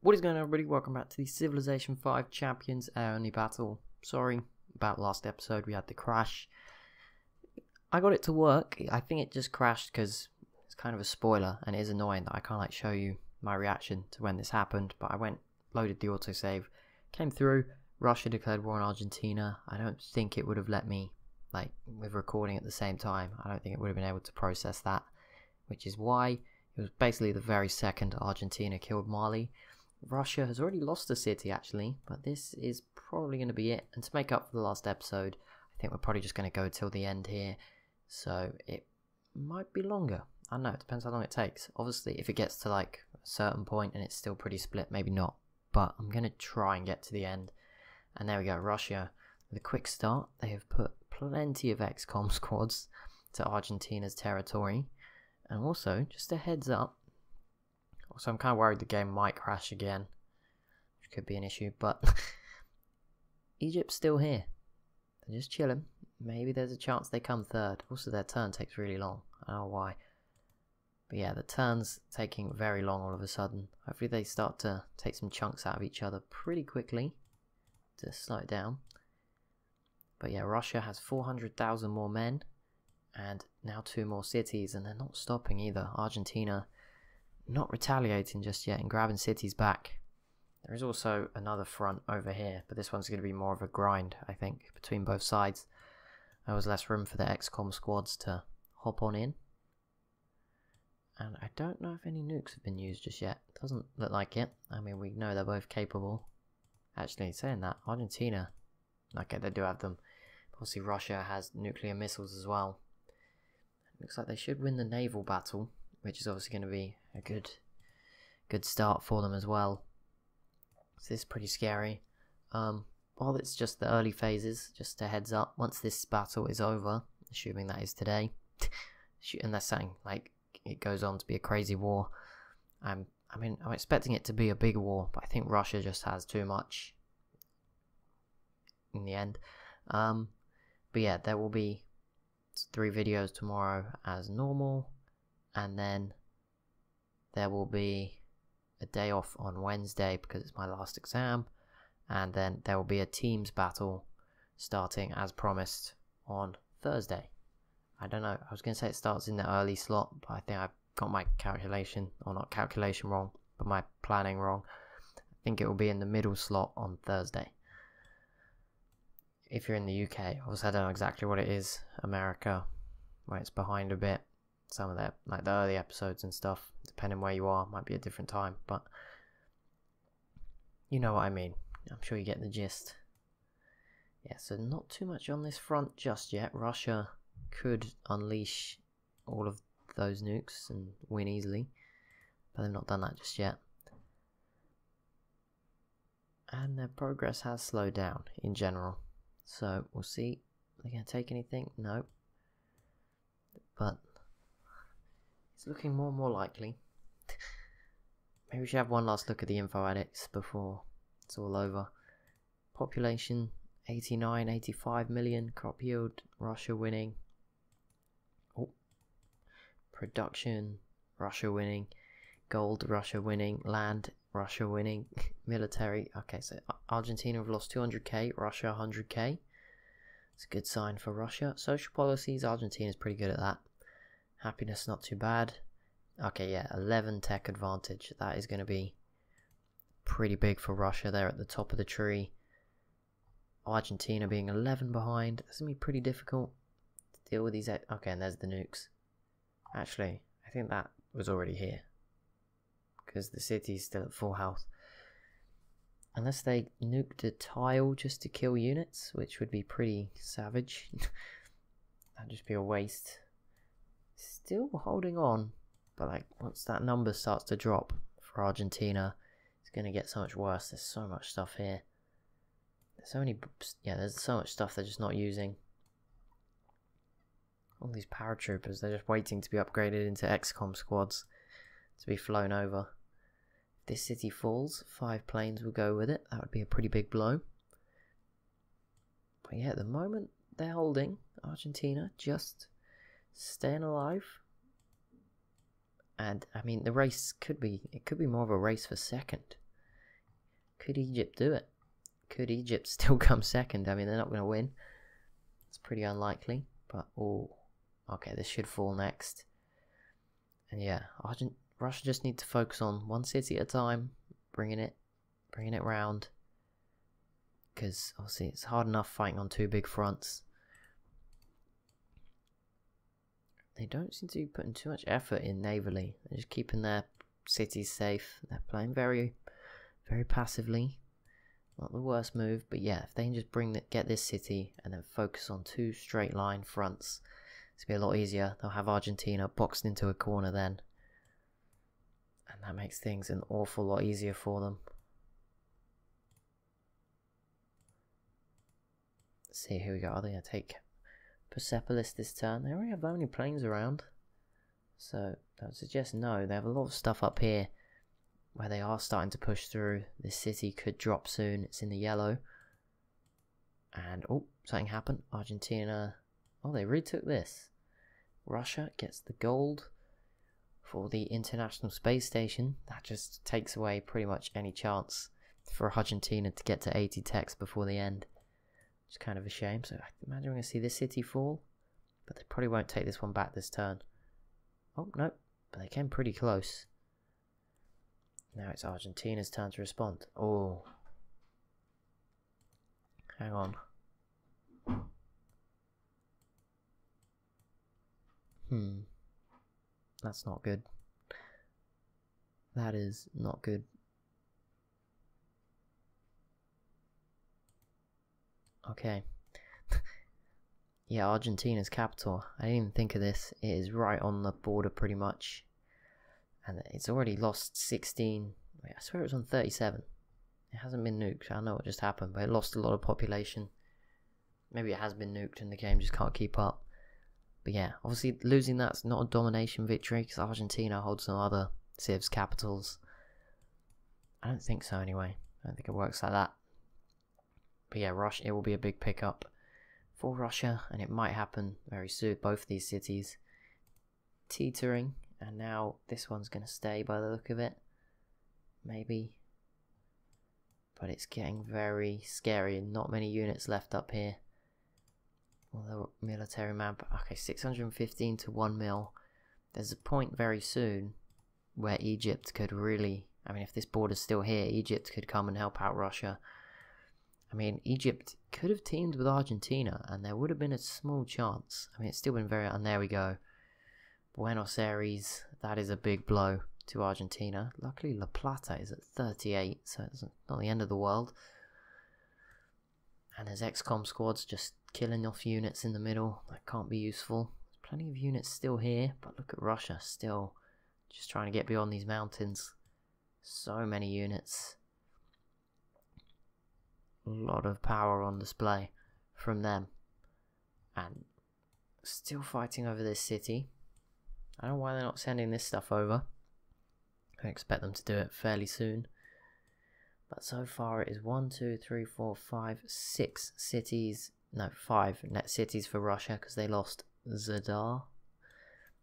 What is going on, everybody? Welcome back to the Civilization 5 Champions Air Only Battle. Sorry about last episode, we had the crash. I got it to work. I think it just crashed because it's kind of a spoiler, and it is annoying that I can't show you my reaction to when this happened. But I went, loaded the autosave, came through. Russia declared war on Argentina. I don't think it would have let me, with recording at the same time. I don't think it would have been able to process that, which is why it was basically the very second Argentina killed Mali. Russia has already lost a city, actually, but this is probably going to be it. And to make up for the last episode, I think we're probably just going to go till the end here. So it might be longer. I don't know, it depends how long it takes. Obviously, if it gets to a certain point and it's still pretty split, maybe not. But I'm going to try and get to the end. And there we go, Russia, with a quick start. They have put plenty of XCOM squads to Argentina's territory. And also, just a heads up, so I'm kind of worried the game might crash again, which could be an issue, but Egypt's still here. They're just chilling. Maybe there's a chance they come third. Also, their turn takes really long. I don't know why. But yeah, the turn's taking very long all of a sudden. Hopefully they start to take some chunks out of each other pretty quickly to slow it down. But yeah, Russia has 400,000 more men and now 2 more cities, and they're not stopping either. Argentina not retaliating just yet and grabbing cities back. There is also another front over here, but this one's going to be more of a grind, I think, between both sides. There was less room for the XCOM squads to hop on in. And I don't know if any nukes have been used just yet. Doesn't look like it. I mean, we know they're both capable. Actually, saying that, Argentina, okay, they do have them. Obviously, Russia has nuclear missiles as well. Looks like they should win the naval battle, which is obviously going to be a good start for them as well. So this is pretty scary. While it's just the early phases, just a heads up, once this battle is over, assuming that is today, and they're saying it goes on to be a crazy war. I'm expecting it to be a big war, but I think Russia just has too much in the end. But yeah, there will be 3 videos tomorrow as normal, and then there will be a day off on Wednesday because it's my last exam, and then there will be a teams battle starting as promised on Thursday. I don't know, I was going to say it starts in the early slot, but I think I've got my calculation, or not calculation wrong, but my planning wrong. I think it will be in the middle slot on Thursday. If you're in the UK, obviously I don't know exactly what it is. America, where it's behind a bit. Some of the early episodes and stuff, depending where you are, might be a different time, but you know what I mean. I'm sure you get the gist. Yeah, so not too much on this front just yet. Russia could unleash all of those nukes and win easily, but they've not done that just yet. And their progress has slowed down in general. So we'll see. Are they going to take anything? No. But it's looking more and more likely. Maybe we should have one last look at the info addicts before it's all over. Population 89, 85 million. Crop yield, Russia winning. Oh. Production, Russia winning. Gold, Russia winning. Land, Russia winning. Military, okay, so Argentina have lost 200k, Russia 100k. It's a good sign for Russia. Social policies, Argentina's pretty good at that. Happiness, not too bad. Okay, yeah, 11 tech advantage. That is going to be pretty big for Russia. They're at the top of the tree. Argentina being 11 behind. That's going to be pretty difficult to deal with these. Okay, and there's the nukes. Actually, I think that was already here, because the city's still at full health. Unless they nuked a tile just to kill units, which would be pretty savage. That'd just be a waste. Still holding on, but once that number starts to drop for Argentina, it's going to get so much worse. There's so much stuff here. There's so much stuff they're just not using. All these paratroopers, they're just waiting to be upgraded into XCOM squads to be flown over. If this city falls, 5 planes will go with it. That would be a pretty big blow. But yeah, at the moment they're holding. Argentina just staying alive. And I mean, the race could be more of a race for second. Could Egypt do it? Could Egypt still come second? I mean, they're not going to win. It's pretty unlikely. But, oh, okay, this should fall next. And yeah, Russia just need to focus on one city at a time, bringing it round. Because obviously it's hard enough fighting on two big fronts. They don't seem to be putting too much effort in navally. They're just keeping their cities safe. They're playing very, very passively. Not the worst move, but yeah, if they can just get this city and then focus on two straight line fronts, it's going to be a lot easier. They'll have Argentina boxed into a corner then. And that makes things an awful lot easier for them. Let's see, here we go. Are they going to take Persepolis this turn? They already have only planes around. So that would suggest no. They have a lot of stuff up here where they are starting to push through. This city could drop soon. It's in the yellow. And, oh, something happened. Argentina, oh, they retook this. Russia gets the gold for the International Space Station. That just takes away pretty much any chance for Argentina to get to 80 techs before the end. It's kind of a shame. So I imagine we're going to see this city fall. But they probably won't take this one back this turn. Oh, no. But they came pretty close. Now it's Argentina's turn to respond. Oh. Hang on. That's not good. That is not good. Okay. Yeah, Argentina's capital. I didn't even think of this. It is right on the border pretty much. And it's already lost 16. Wait, I swear it was on 37. It hasn't been nuked. I don't know what just happened, but it lost a lot of population. Maybe it has been nuked and the game just can't keep up. But yeah, obviously losing that's not a domination victory because Argentina holds some other civs capitals. I don't think so anyway. I don't think it works like that. But yeah, Russia, it will be a big pickup for Russia, and it might happen very soon. Both these cities teetering, and now this one's going to stay by the look of it. Maybe. But it's getting very scary, and not many units left up here. Well, the military man, okay, 615 to 1 mil. There's a point very soon where Egypt could really, I mean, if this border's still here, Egypt could come and help out Russia. I mean, Egypt could have teamed with Argentina, and there would have been a small chance. I mean, it's still been very, and there we go. Buenos Aires, that is a big blow to Argentina. Luckily, La Plata is at 38, so it's not the end of the world. And there's XCOM squads just killing off units in the middle. That can't be useful. There's plenty of units still here, but look at Russia still just trying to get beyond these mountains. So many units. A lot of power on display from them. And still fighting over this city. I don't know why they're not sending this stuff over. I expect them to do it fairly soon. But so far it is 1, 2, 3, 4, 5, 6 cities. No, 5 net cities for Russia because they lost Zadar.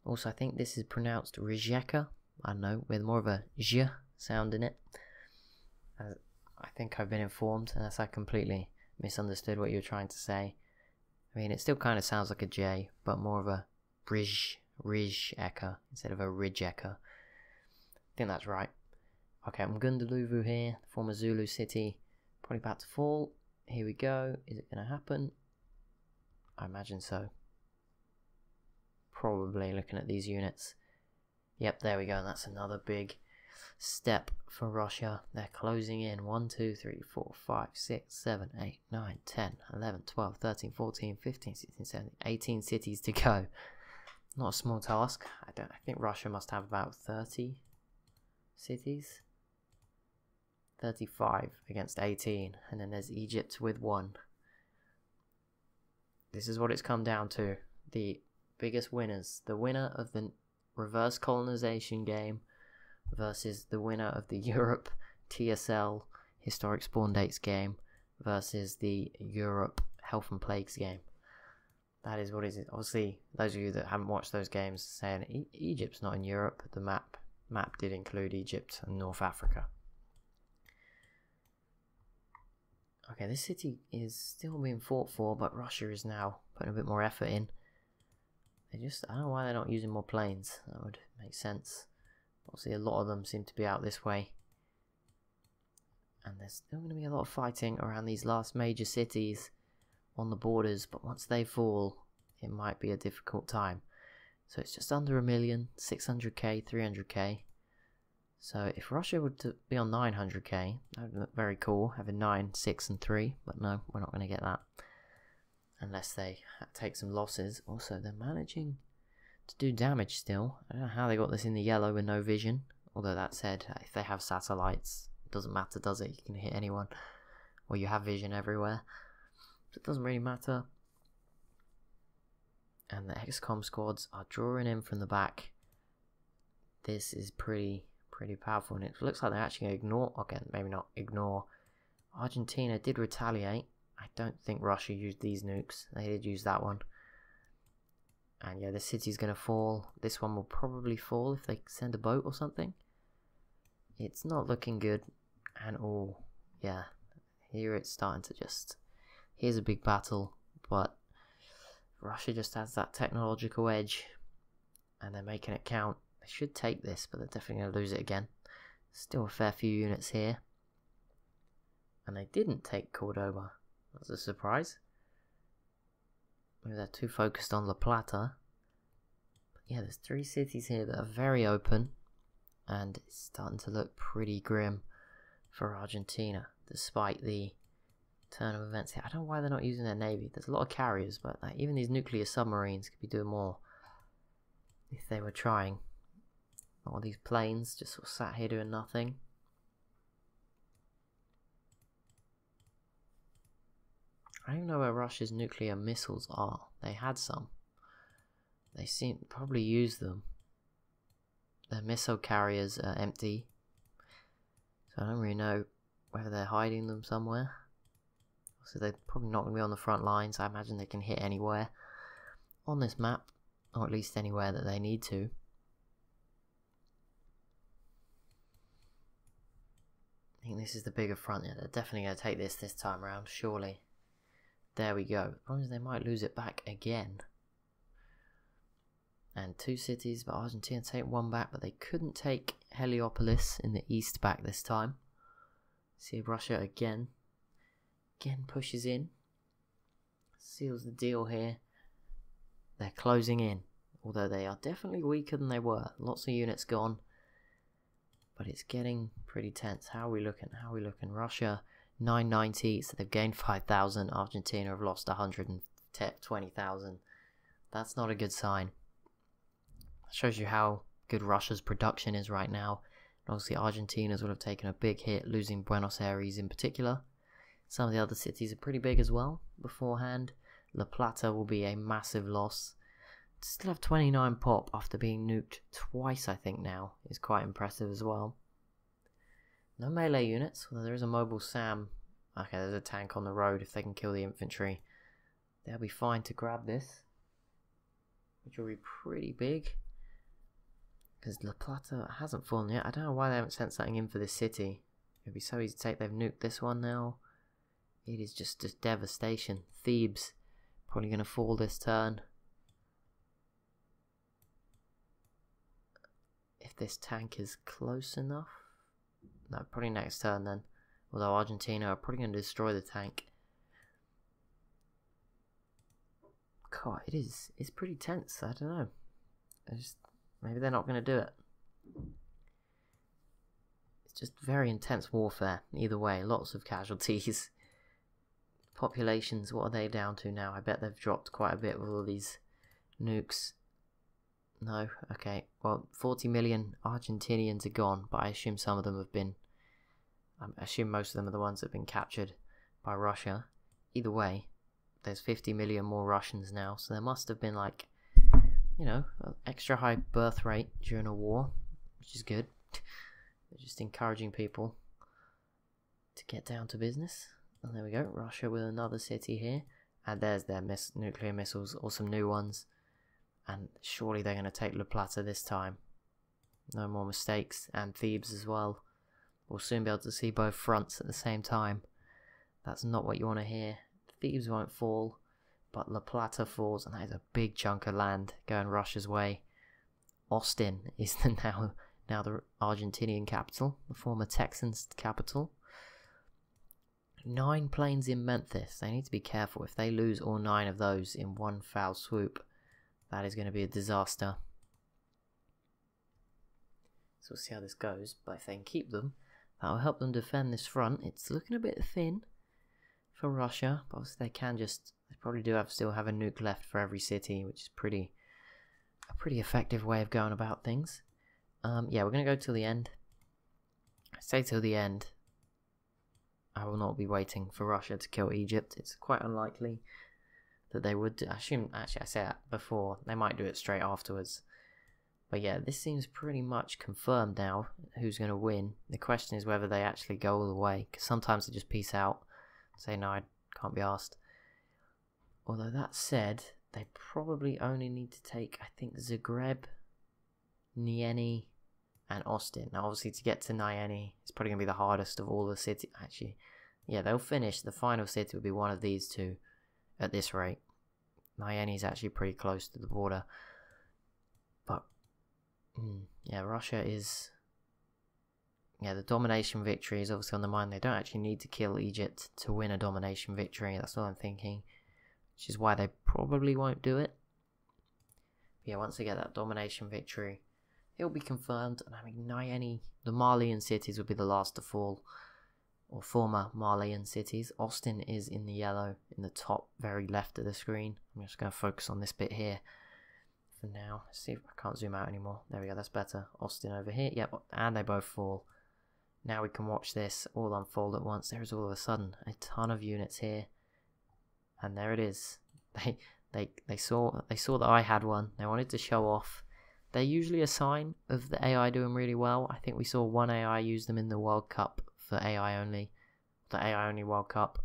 Also, I think this is pronounced Rijeka. I don't know, with more of a J sound in it. I think I've been informed, unless I completely misunderstood what you were trying to say. I mean, it still kind of sounds like a J, but more of a Rijeka instead of a Rijeka. I think that's right. Okay, I'm Gunduluvu here, former Zulu city, probably about to fall. Here we go. Is it going to happen? I imagine so. Probably looking at these units. Yep, there we go. And that's another big step for Russia. They're closing in 1, 2, 3, 4, 5, 6, 7, 8, 9, 10, 11, 12, 13, 14, 15, 16, 17, 18 cities to go. Not a small task. I think Russia must have about 30 cities. 35 against 18, and then there's Egypt with 1. This is what it's come down to. The biggest winners. The winner of the reverse colonization game versus the winner of the Europe TSL historic spawn dates game versus the Europe health and plagues game. That is what it is. Obviously, those of you that haven't watched those games saying Egypt's not in Europe, the map did include Egypt and North Africa. Okay, this city is still being fought for, but Russia is now putting a bit more effort in. I don't know why they're not using more planes. That would make sense. Obviously, a lot of them seem to be out this way. And there's still going to be a lot of fighting around these last major cities on the borders, but once they fall, it might be a difficult time. So it's just under 1 million, 600k, 300k. So if Russia were to be on 900k, that would look very cool, having 9, 6 and 3, but no, we're not going to get that. Unless they take some losses. Also, they're managing to do damage still. I don't know how they got this in the yellow with no vision. Although that said, if they have satellites, it doesn't matter, does it? You can hit anyone. Or you have vision everywhere. So it doesn't really matter. And the XCOM squads are drawing in from the back. This is pretty powerful, and it looks like they're actually going to ignore, okay, maybe not ignore. Argentina did retaliate. I don't think Russia used these nukes. They did use that one. And yeah, this city's going to fall. This one will probably fall if they send a boat or something. It's not looking good. And oh, yeah, here it's starting to just, here's a big battle, but Russia just has that technological edge, and they're making it count. They should take this, but they're definitely going to lose it again. Still a fair few units here. And they didn't take Cordoba. That's a surprise. Maybe they're too focused on La Plata. But yeah, there's 3 cities here that are very open. And it's starting to look pretty grim for Argentina, despite the turn of events here. I don't know why they're not using their navy. There's a lot of carriers, but like, even these nuclear submarines could be doing more if they were trying. All these planes just sort of sat here doing nothing. I don't even know where Russia's nuclear missiles are. They had some. They seem to probably use them. Their missile carriers are empty. So I don't really know whether they're hiding them somewhere. So they're probably not going to be on the front lines. I imagine they can hit anywhere on this map. Or at least anywhere that they need to. I think this is the bigger front. Yeah, they're definitely going to take this time around, surely. There we go. The problem is they might lose it back again. And 2 cities, but Argentina take 1 back, but they couldn't take Heliopolis in the east back this time. See Russia again pushes in. Seals the deal here. They're closing in. Although they are definitely weaker than they were. Lots of units gone. But it's getting pretty tense. How are we looking? Russia, 990, so they've gained 5,000. Argentina have lost 120,000. That's not a good sign. That shows you how good Russia's production is right now. And obviously Argentina's would have taken a big hit, losing Buenos Aires in particular. Some of the other cities are pretty big as well beforehand. La Plata will be a massive loss. Still have 29 pop after being nuked twice, I think now, is quite impressive as well. No melee units, although there is a mobile SAM. Okay, there's a tank on the road. If they can kill the infantry, they'll be fine to grab this, which will be pretty big. Because La Plata hasn't fallen yet. I don't know why they haven't sent something in for this city. It would be so easy to take. They've nuked this one now. It is just devastation. Thebes probably going to fall this turn. If this tank is close enough. No, probably next turn then. Although Argentina are probably going to destroy the tank. God, it's pretty tense. I don't know. Maybe they're not going to do it. It's just very intense warfare. Either way, lots of casualties. Populations, what are they down to now? I bet they've dropped quite a bit with all these nukes. No, okay. Well, 40 million Argentinians are gone, but I assume some of them have been... I assume most of them are the ones that have been captured by Russia. Either way, there's 50 million more Russians now, so there must have been, like, you know, an extra high birth rate during a war, which is good. They're just encouraging people to get down to business. And there we go, Russia with another city here. And there's their nuclear missiles, or some new ones. And surely they're going to take La Plata this time. No more mistakes. And Thebes as well. We'll soon be able to see both fronts at the same time. That's not what you want to hear. Thebes won't fall, but La Plata falls, and that is a big chunk of land going Russia's way. Austin is now the Argentinian capital, the former Texans capital. 9 planes in Memphis. They need to be careful. If they lose all 9 of those in one foul swoop, that is going to be a disaster. So we'll see how this goes. But if they can keep them, that will help them defend this front. It's looking a bit thin for Russia, but obviously they probably still have a nuke left for every city, which is a pretty effective way of going about things. Yeah, we're going to go till the end. I say till the end. I will not be waiting for Russia to kill Egypt. It's quite unlikely that they would. I said that before. They might do it straight afterwards. But yeah, this seems pretty much confirmed now who's going to win. The question is whether they actually go all the way, because sometimes they just peace out, say no, I can't be asked. Although that said, they probably only need to take, I think, Zagreb, Nieni, and Austin. Now obviously to get to Nieni, it's probably going to be the hardest of all the cities. Actually, yeah, they'll finish. The final city will be one of these two at this rate. Nieni is actually pretty close to the border. But yeah, Russia is... Yeah, the domination victory is obviously on the mind. They don't actually need to kill Egypt to win a domination victory. That's what I'm thinking. Which is why they probably won't do it. But yeah, once they get that domination victory, it'll be confirmed. And I mean, Nieni, the Malian cities will be the last to fall. Or former Malian cities. Austin is in the yellow, in the top very left of the screen. I'm just going to focus on this bit here for now. Let's see if I can't zoom out anymore. There we go, that's better. Austin over here. Yep, and they both fall. Now we can watch this all unfold at once. There is all of a sudden a ton of units here. And there it is. They saw that I had one. They wanted to show off. They're usually a sign of the AI doing really well. I think we saw one AI use them in the World Cup for AI only. The AI only World Cup.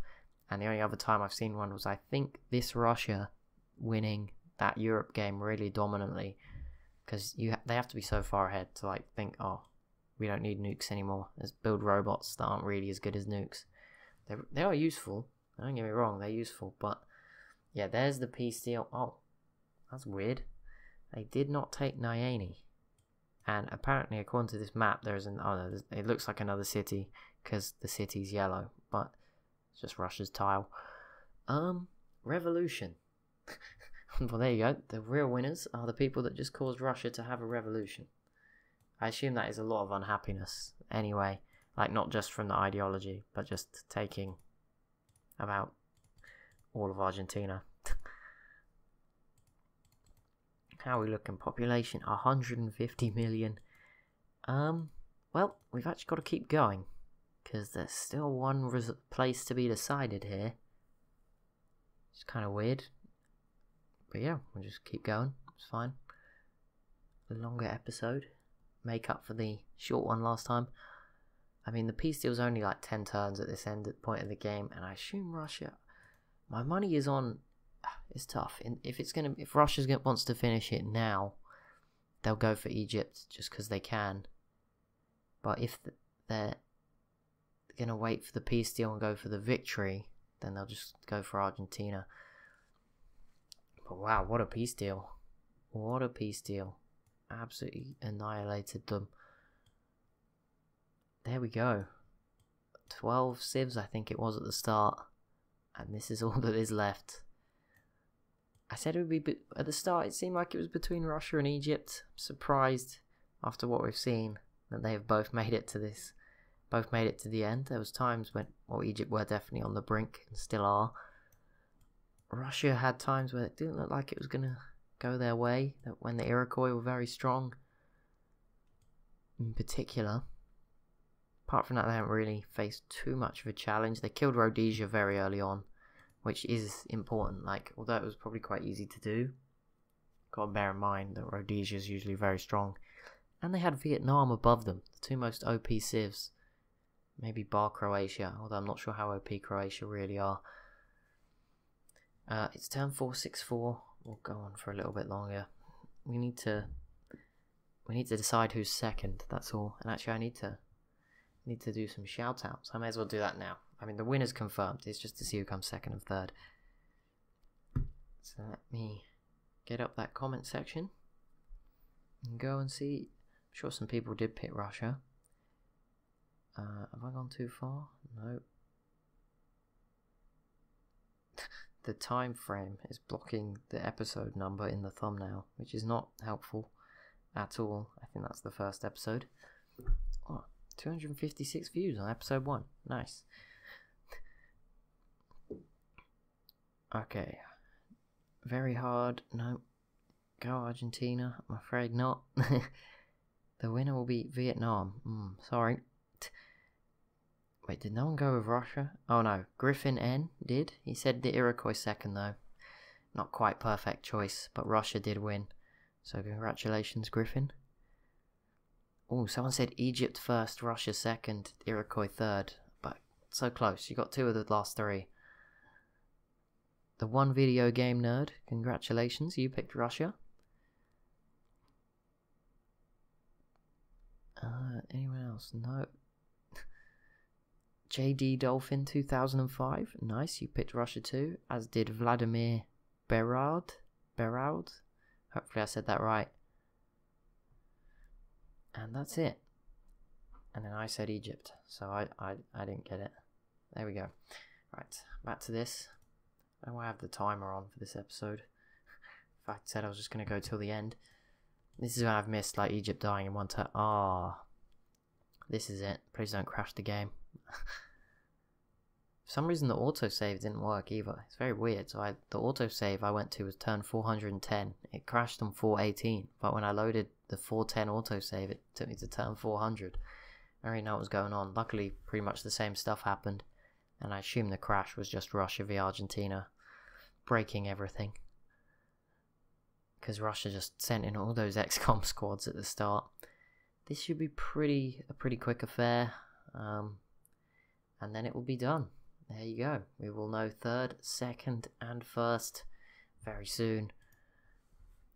And the only other time I've seen one was, I think, this Russia winning that Europe game really dominantly. Because they have to be so far ahead to like think, oh, we don't need nukes anymore. Let's build robots that aren't really as good as nukes. They are useful. Don't get me wrong, they're useful. But yeah, there's the peace deal. Oh, that's weird. They did not take Nieni. And apparently, according to this map, there's an... Oh, no, it looks like another city because the city's yellow. But it's just Russia's tile. Revolution. Well, there you go. The real winners are the people that just caused Russia to have a revolution. I assume that is a lot of unhappiness anyway. Like, not just from the ideology, but just taking about all of Argentina. How are we looking? Population 150 million. Well, we've actually got to keep going because there's still one place to be decided here. It's kind of weird, but yeah, we'll just keep going. It's fine. A longer episode, make up for the short one last time. I mean, the peace deal was only like 10 turns at this point of the game, and I assume Russia. My money is on. It's tough. If Russia wants to finish it now, they'll go for Egypt just because they can. But if they're gonna wait for the peace deal and go for the victory, then they'll just go for Argentina. But wow, what a peace deal! What a peace deal! Absolutely annihilated them. There we go. 12 civs, I think it was at the start, and this is all that is left. I said it would be at the start. It seemed like it was between Russia and Egypt. I'm surprised after what we've seen that they have both made it to this. Both made it to the end. There was times when Egypt were definitely on the brink and still are. Russia had times where it didn't look like it was gonna go their way. That when the Iroquois were very strong, in particular. Apart from that, they haven't really faced too much of a challenge. They killed Rhodesia very early on, which is important. Like, although it was probably quite easy to do, got to bear in mind that Rhodesia is usually very strong. And they had Vietnam above them, the two most OP civs. Maybe bar Croatia, although I'm not sure how OP Croatia really are. It's turn 464. We'll go on for a little bit longer. We need to decide who's second. That's all. And actually, I need need to do some shout outs. I may as well do that now. I mean, the winner's confirmed. It's just to see who comes second and third. So let me get up that comment section and go and see. I'm sure some people did pick Russia. Have I gone too far? No. The time frame is blocking the episode number in the thumbnail, which is not helpful at all. I think that's the first episode. Oh, 256 views on episode 1. Nice. Okay. Very hard. No. Go Argentina. I'm afraid not. The winner will be Vietnam. Sorry. Wait, did no one go with Russia? Oh no, Griffin N did. He said the Iroquois second though. Not quite perfect choice, but Russia did win. So congratulations, Griffin. Oh, someone said Egypt first, Russia second, Iroquois third. But so close. You got 2 of the last 3. The one video game nerd, congratulations, you picked Russia. Anyone else? No. JD Dolphin 2005, nice, you picked Russia too, as did Vladimir Berard. Hopefully I said that right. And that's it. And then I said Egypt, so I didn't get it. There we go. Right, back to this. I don't have the timer on for this episode. If I said I was just going to go till the end. This is when I've missed, like, Egypt dying in one turn. This is it. Please don't crash the game. For some reason the autosave didn't work either. It's very weird. So the autosave I went to was turn 410. It crashed on 418. But when I loaded the 410 autosave, it took me to turn 400. I don't really know what was going on. Luckily, pretty much the same stuff happened. And I assume the crash was just Russia v Argentina breaking everything. Because Russia just sent in all those XCOM squads at the start. This should be a pretty quick affair. And then it will be done. There you go. We will know third, second, and first very soon.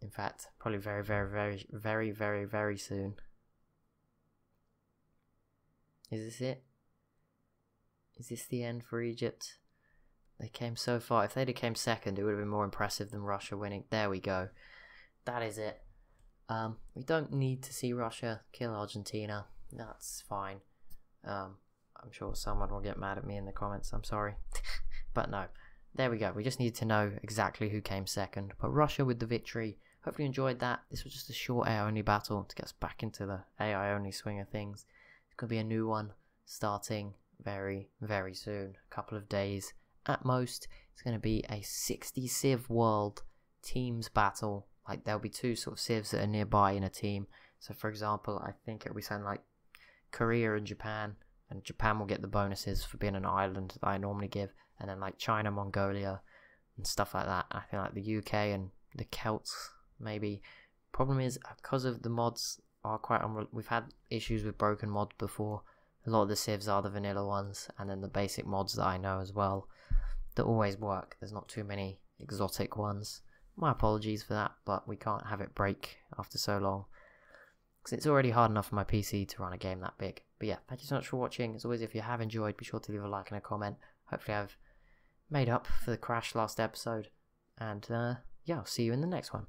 In fact, probably very, very, very, very, very, very soon. Is this it? Is this the end for Egypt? They came so far. If they'd have came second, it would have been more impressive than Russia winning. There we go. That is it. We don't need to see Russia kill Argentina. That's fine. I'm sure someone will get mad at me in the comments. I'm sorry. But no. There we go. We just need to know exactly who came second. But Russia with the victory. Hopefully you enjoyed that. This was just a short AI-only battle to get us back into the AI-only swing of things. It's going to be a new one starting very, very soon. A couple of days at most. It's going to be a 60 civ world teams battle. Like, there'll be 2 sort of civs that are nearby in a team. So for example, I think it'll be something like Korea and Japan will get the bonuses for being an island that I normally give, and then like China, Mongolia and stuff like that. I think like the UK and the Celts maybe. Problem is, because of the mods are quite we've had issues with broken mods before. A lot of the civs are the vanilla ones, and then the basic mods that I know as well that always work. There's not too many exotic ones. My apologies for that, but we can't have it break after so long, because it's already hard enough for my PC to run a game that big. But yeah, thank you so much for watching. As always, if you have enjoyed, be sure to leave a like and a comment. Hopefully I've made up for the crash last episode. And yeah, I'll see you in the next one.